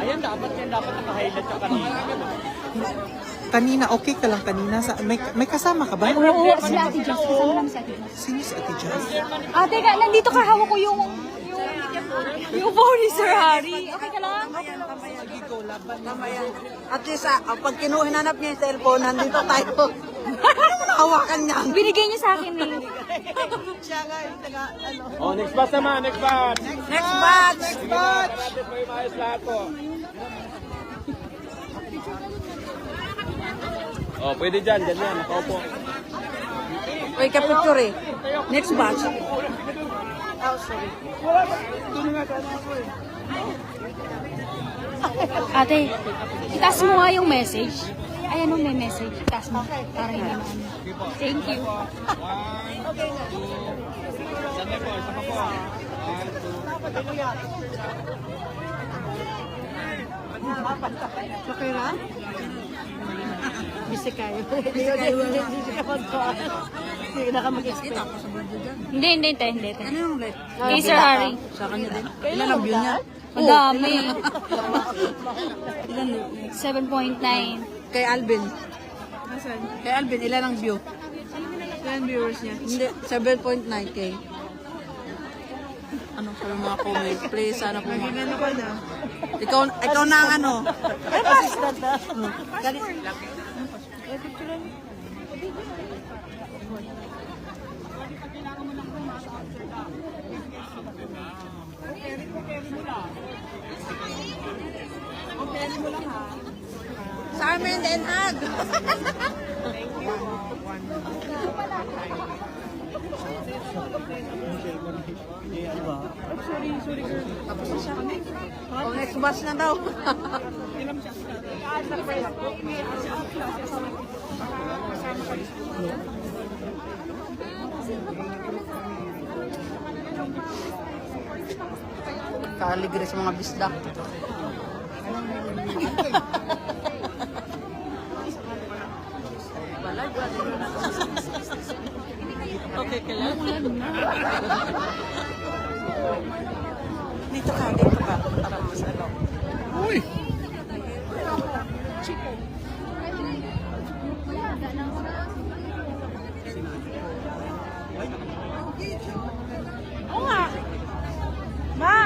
Ayan, dapat naka-highlight ka kanina. Kanina, okay ka lang kanina. May kasama ka ba? Oo, sila Ate Jess. Kasama namin si Ate Jess. Sino si Ate Jess? Ate ka, nandito ka. Hawak ko yung phone ni Sir Harry. Okay ka lang? At least, pag hinanap niya yung cellphone, nandito tayo. Hawakan niya. Binigay niya sa akin eh. Oh, next batch naman, next batch. Next batch! Next batch! Natin po yung maayos lahat po. Oh, pwede dyan, yan, nakaupo. Uy, kapicture eh. Next batch. Ate, itaas mo nga yung message. Ay, ano may message? Itaas mo. Para hindi na ano. Thank you. Sandali po, isa pa po. Okay na? Busy kayo. Busy ka mag-call. Hindi na ka mag-expect. Hindi. Ano yung rate? Kay Sir Harry. Sa kanya din. Ilan ang view niya? Ang dami. Ilan? 7.9. Kay Alvin. Kay Alvin, ilan ang view? Ilan viewers niya? Hindi, 7.9K. Ano sa mga comment? Please, sana po mga... Ikaw na ang ano. Ay, passport na. Sa amin, Den Haag. Oh, next batch na daw. Kaligre sa mga bisda. Okay ka lang? Dito ka. Tapos ano? Uy! Oo nga. Ma!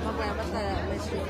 Mamaya basta let's go.